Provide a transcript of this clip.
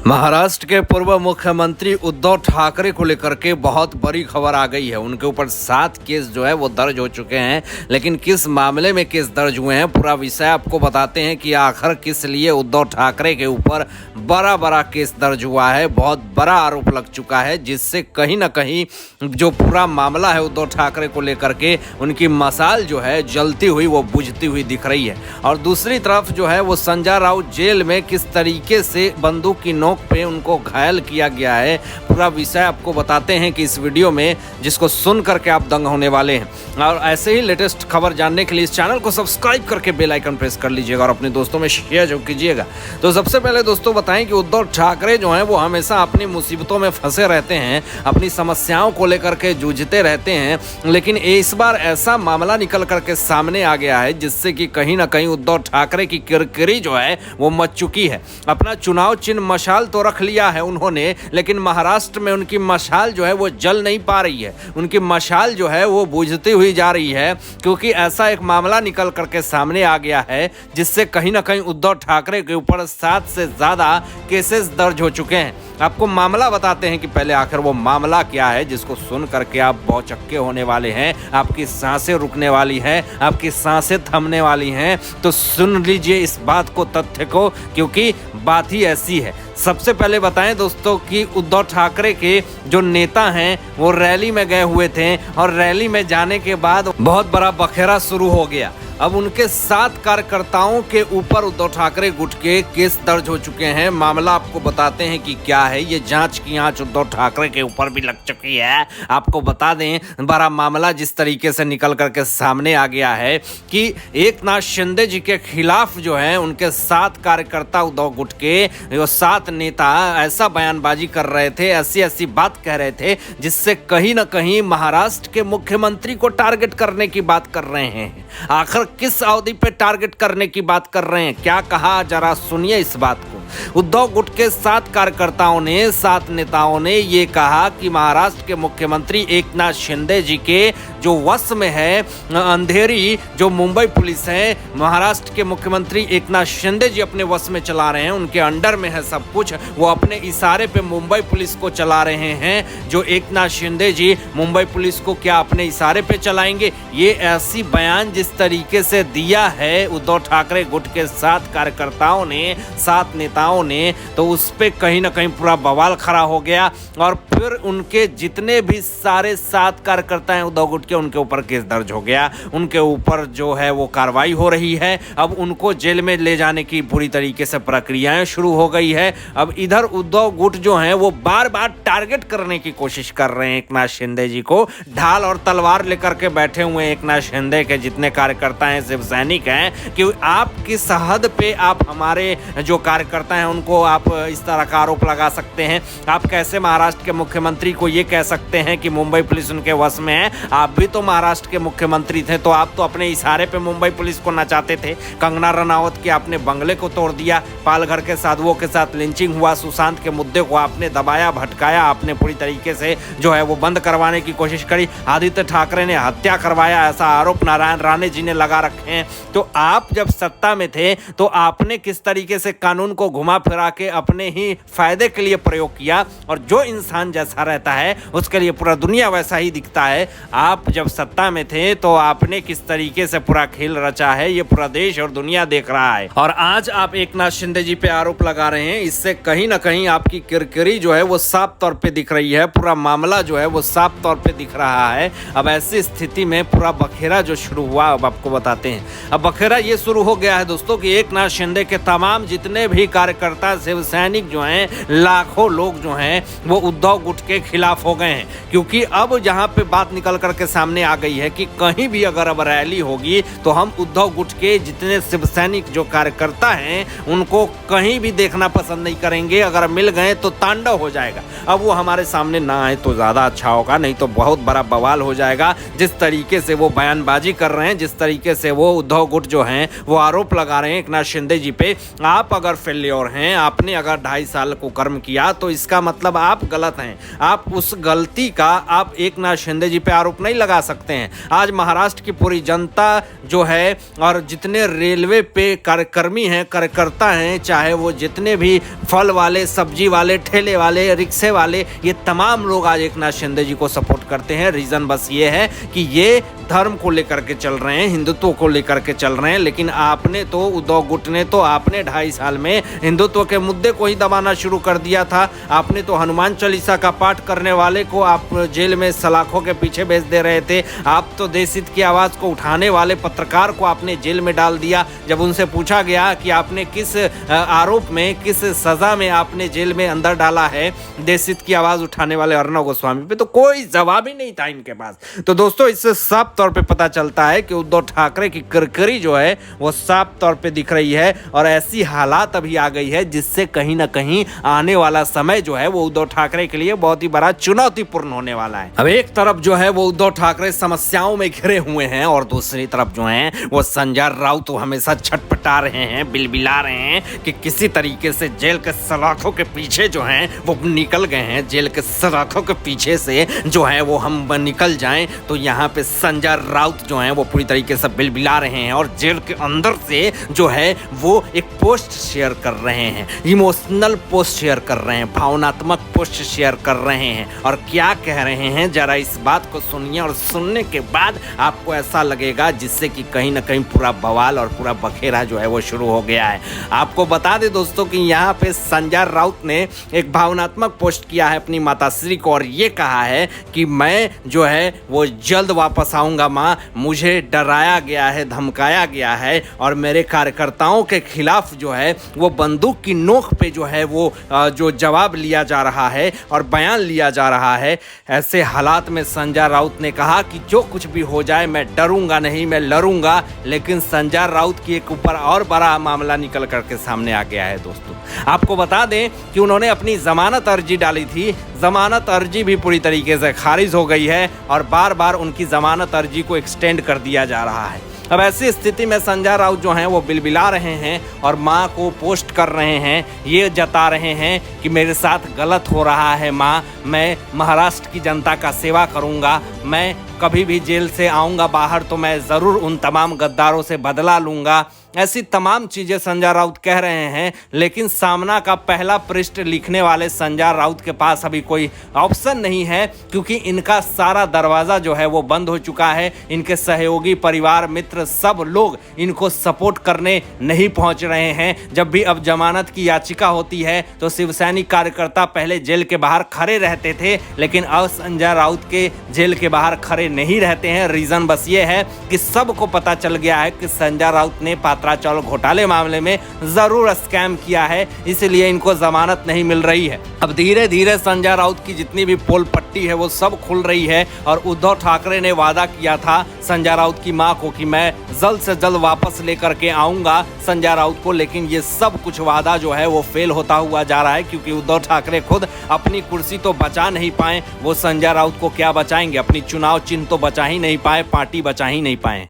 महाराष्ट्र के पूर्व मुख्यमंत्री उद्धव ठाकरे को लेकर के बहुत बड़ी खबर आ गई है। उनके ऊपर 7 केस जो है वो दर्ज हो चुके हैं, लेकिन किस मामले में केस दर्ज हुए हैं पूरा विषय आपको बताते हैं कि आखिर किस लिए उद्धव ठाकरे के ऊपर बड़ा केस दर्ज हुआ है। बहुत बड़ा आरोप लग चुका है, जिससे कहीं ना कहीं जो पूरा मामला है उद्धव ठाकरे को लेकर के उनकी मशाल जो है जलती हुई वो बुझती हुई दिख रही है। और दूसरी तरफ जो है वो संजय राउत जेल में किस तरीके से बंदूक की नोक पे उनको घायल किया गया है, पूरा विषय आपको बताते हैं कि इस वीडियो में, जिसको सुन करके आप दंग होने वाले हैं। और ऐसे ही लेटेस्ट खबर जानने के लिए इस चैनल को सब्सक्राइब करके बेल आइकन प्रेस कर लीजिएगा और अपने दोस्तों में शेयर जरूर कीजिएगा। तो सबसे पहले दोस्तों बताएं कि उद्धव ठाकरे जो हैं वो हमेशा अपनी मुसीबतों में फंसे रहते हैं, अपनी समस्याओं को लेकर के जूझते रहते हैं, लेकिन इस बार ऐसा मामला निकल करके सामने आ गया है जिससे कि कहीं ना कहीं उद्धव ठाकरे की किरकिरी जो है वो मच चुकी है। अपना चुनाव चिन्ह मशाल तो रख लिया है उन्होंने, लेकिन महाराष्ट्र में उनकी मशाल जो है वो जल नहीं पा रही है, उनकी मशाल जो है वो बुझती हुई जा रही है, क्योंकि ऐसा एक मामला निकल करके सामने आ गया है जिससे कहीं ना कहीं उद्धव ठाकरे के ऊपर 7 से ज़्यादा केसेस दर्ज हो चुके हैं। आपको मामला बताते हैं कि पहले आखिर वो मामला क्या है, जिसको सुन करके आप भौचक्के होने वाले हैं, आपकी सांसें रुकने वाली हैं, आपकी सांसें थमने वाली हैं। तो सुन लीजिए इस बात को, तथ्य को, क्योंकि बात ही ऐसी है। सबसे पहले बताएं दोस्तों कि उद्धव ठाकरे के जो नेता हैं वो रैली में गए हुए थे और रैली में जाने के बाद बहुत बड़ा बखेरा शुरू हो गया। अब उनके 7 कार्यकर्ताओं के ऊपर उद्धव ठाकरे गुट के केस दर्ज हो चुके हैं। मामला आपको बताते हैं कि क्या है। ये जांच की आंच उद्धव ठाकरे के ऊपर भी लग चुकी है। आपको बता दें, बड़ा मामला जिस तरीके से निकल करके सामने आ गया है कि एकनाथ शिंदे जी के खिलाफ जो है उनके 7 कार्यकर्ता उद्धव गुट के 7 नेता ऐसा बयानबाजी कर रहे थे, ऐसी बात कह रहे थे, जिससे कहीं ना कहीं महाराष्ट्र के मुख्यमंत्री को टारगेट करने की बात कर रहे हैं। आखिर किस अवधि पे टारगेट करने की बात कर रहे हैं, क्या कहा, जरा सुनिए इस बात को। उद्धव गुट के 7 कार्यकर्ताओं ने, 7 नेताओं ने ये कहा कि महाराष्ट्र के मुख्यमंत्री एकनाथ शिंदे जी के जो वश में है अंधेरी जो मुंबई पुलिस है, महाराष्ट्र के मुख्यमंत्री एकनाथ शिंदे जी अपने वश में चला रहे हैं, उनके अंडर में है सब कुछ। वो अपने इशारे पे मुंबई पुलिस को चला रहे हैं। जो एकनाथ शिंदे जी मुंबई पुलिस को क्या अपने इशारे पे चलाएंगे? ये ऐसी बयान जिस तरीके से दिया है उद्धव ठाकरे गुट के 7 कार्यकर्ताओं ने, 7 नेताओं ने, तो उस पे कहीं ना कहीं पूरा बवाल खड़ा हो गया। और फिर उनके जितने भी सारे 7 कार्यकर्ता हैं उद्धव गुट के, उनके ऊपर केस दर्ज हो गया, उनके ऊपर जो है वो कार्रवाई हो रही है। अब उनको जेल में ले जाने की पूरी तरीके से प्रक्रियाएं शुरू हो गई है। अब इधर उद्धव गुट जो है वो बार टारगेट करने की कोशिश कर रहे हैं एकनाथ शिंदे जी को। ढाल और तलवार लेकर के बैठे हुए हैं एकनाथ शिंदे के जितने कार्यकर्ता हैं, शिव सैनिक हैं, कि आप किस हद पे आप हमारे जो कार्यकर्ता हैं उनको आप इस तरह का आरोप लगा सकते हैं। आप कैसे महाराष्ट्र के मुख्यमंत्री को ये कह सकते हैं कि मुंबई पुलिस उनके वश में है? आप भी तो महाराष्ट्र के मुख्यमंत्री थे, तो आप तो अपने इशारे पे मुंबई पुलिस को नचाते थे। कंगना रनावत के आपने बंगले को तोड़ दिया, पालघर के साधुओं के साथ लिंचिंग हुआ, सुशांत के मुद्दे को आपने दबाया, भटकाया, आपने पूरी तरीके से जो है वो बंद करवाने की कोशिश करी। आदित्य ठाकरे ने हत्या करवाया, ऐसा आरोप नारायण राणे जी ने लगा रखे हैं। तो आप जब सत्ता में थे तो आपने किस तरीके से कानून को घुमा फिरा के अपने ही फायदे के लिए प्रयोग किया, और जो इंसान जैसा रहता है उसके लिए पूरा दुनिया वैसा ही दिखता है। आप जब सत्ता में थे तो आपने किस तरीके से पूरा खेल रचा है, ये पूरा देश और दुनिया देख रहा है। और आज आप एकनाथ शिंदे जी पे आरोप लगा रहे हैं, इससे कहीं ना कहीं आपकी किरकिरी जो है वो साफ तौर पे दिख रही है, पूरा मामला जो है वो साफ तौर पे दिख रहा है। अब ऐसी स्थिति में पूरा बखेरा जो शुरू हुआ, अब आपको बताते हैं। अब बखेरा ये शुरू हो गया है दोस्तों कि एकनाथ शिंदे के तमाम जितने भी कार्यकर्ता, शिव सैनिक जो हैं, लाखों लोग जो हैं वो उद्धव गुट के खिलाफ हो गए हैं। क्योंकि अब जहां पे बात निकल करके सामने आ गई है कि कहीं भी अगर अब रैली होगी तो हम उद्धव गुट के जितने शिव सैनिक जो कार्यकर्ता हैं उनको कहीं भी देखना पसंद नहीं करेंगे। अगर मिल गए तो तांडव हो जाएगा। अब वो हमारे सामने ना आए तो ज़्यादा अच्छा होगा, नहीं तो बहुत बड़ा बवाल हो जाएगा। जिस तरीके से वो बयानबाजी कर रहे हैं, जिस तरीके से वो उद्धव गुट जो हैं वो आरोप लगा रहे हैं एकनाथ शिंदे जी पे, आप अगर फेल्योर हैं, आपने अगर 2.5 साल को कर्म किया तो इसका मतलब आप गलत हैं। आप उस गलती का आप एकनाथ शिंदे जी पे आरोप नहीं लगा लगा सकते हैं। आज महाराष्ट्र की पूरी जनता जो है और जितने रेलवे पे कार्यकर्मी हैं, कार्यकर्ता हैं, चाहे वो जितने भी फल वाले, सब्जी वाले, ठेले वाले, रिक्शे वाले, ये तमाम लोग आज एकनाथ शिंदे जी को सपोर्ट करते हैं। रीज़न बस ये है कि ये धर्म को लेकर के चल रहे हैं, हिंदुत्व को लेकर के चल रहे हैं। लेकिन आपने तो, उद्धव गुट ने तो आपने 2.5 साल में हिंदुत्व के मुद्दे को ही दबाना शुरू कर दिया था। आपने तो हनुमान चालीसा का पाठ करने वाले को आप जेल में सलाखों के पीछे भेज दे रहे थे। आप तो देश हित की आवाज़ को उठाने वाले पत्रकार को आपने जेल में डाल दिया। जब उनसे पूछा गया कि आपने किस आरोप में, किस सज़ा में आपने जेल में अंदर डाला है देश हित की आवाज़ उठाने वाले अर्णव गोस्वामी पे, तो कोई जवाब ही नहीं था इनके पास। तो दोस्तों, इससे साफ तौर पे पता चलता है कि उद्धव ठाकरे की किरकिरी जो है वो साफ तौर पे दिख रही है और ऐसी हालात अभी आ गई है जिससे कहीं ना कहीं आने वाला समय जो है वो उद्धव ठाकरे के लिए बहुत ही बड़ा चुनौतीपूर्ण होने वाला है। अब एक तरफ जो है वो उद्धव ठाकरे समस्याओं में घिरे हुए हैं और दूसरी तरफ जो है वो संजय राउत तो हमेशा छटपटा रहे हैं, बिलबिला रहे हैं कि किसी तरीके से जेल के सलाखों के पीछे जो है वो निकल गए हैं, जेल के सलाखों के पीछे से जो है वो हम निकल जाएं। तो यहाँ पे संजय राउत जो हैं वो पूरी तरीके से बिलबिला रहे हैं और जेल के अंदर से जो है वो एक पोस्ट शेयर कर रहे हैं, इमोशनल पोस्ट शेयर कर रहे हैं, भावनात्मक पोस्ट शेयर कर रहे हैं। और क्या कह रहे हैं जरा इस बात को सुनिए और सुनने के बाद आपको ऐसा लगेगा जिससे कि कहीं ना कहीं पूरा बवाल और पूरा बखेरा जो है वो शुरू हो गया है। आपको बता दें दोस्तों कि यहाँ पे संजय राउत ने एक भावनात्मक पोस्ट किया है अपनी माताश्री को और ये कहा है कि मैं जो है वो जल्द वापस आऊँगा माँ, मुझे डराया गया है, धमकाया गया है और मेरे कार्यकर्ताओं के खिलाफ जो है वो बंदूक की नोक पे जो है वो जो जवाब लिया जा रहा है और बयान लिया जा रहा है। ऐसे हालात में संजय राउत ने कहा कि जो कुछ भी हो जाए मैं डरूंगा नहीं, मैं लड़ूंगा। लेकिन संजय राउत की एक ऊपर और बड़ा मामला निकल करके सामने आ गया है दोस्तों। आपको बता दें कि उन्होंने अपनी जमानत अर्जी डाली थी, जमानत अर्जी भी पूरी तरीके से खारिज हो गई है और बार बार उनकी जमानत अर्जी को एक्सटेंड कर दिया जा रहा है। अब ऐसी स्थिति में संजय राउत जो हैं वो बिलबिला रहे हैं और माँ को पोस्ट कर रहे हैं, ये जता रहे हैं कि मेरे साथ गलत हो रहा है माँ, मैं महाराष्ट्र की जनता का सेवा करूँगा, मैं कभी भी जेल से आऊँगा बाहर तो मैं ज़रूर उन तमाम गद्दारों से बदला लूँगा। ऐसी तमाम चीज़ें संजय राउत कह रहे हैं। लेकिन सामना का पहला पृष्ठ लिखने वाले संजय राउत के पास अभी कोई ऑप्शन नहीं है क्योंकि इनका सारा दरवाज़ा जो है वो बंद हो चुका है। इनके सहयोगी, परिवार, मित्र सब लोग इनको सपोर्ट करने नहीं पहुंच रहे हैं। जब भी अब जमानत की याचिका होती है तो शिवसैनिक कार्यकर्ता पहले जेल के बाहर खड़े रहते थे, लेकिन अब संजय राउत के जेल के बाहर खड़े नहीं रहते हैं। रीज़न बस ये है कि सबको पता चल गया है कि संजय राउत ने पात्रा चावल घोटाले मामले में जरूर स्कैम किया है, इसलिए इनको जमानत नहीं मिल रही है। अब धीरे धीरे संजय राउत की जितनी भी पोल पट्टी है वो सब खुल रही है और उद्धव ठाकरे ने वादा किया था संजय राउत की मां को कि मैं जल्द से जल्द वापस लेकर के आऊंगा संजय राउत को। लेकिन ये सब कुछ वादा जो है वो फेल होता हुआ जा रहा है क्योंकि उद्धव ठाकरे खुद अपनी कुर्सी तो बचा नहीं पाए, वो संजय राउत को क्या बचाएंगे? अपनी चुनाव चिन्ह तो बचा ही नहीं पाए, पार्टी बचा ही नहीं पाए।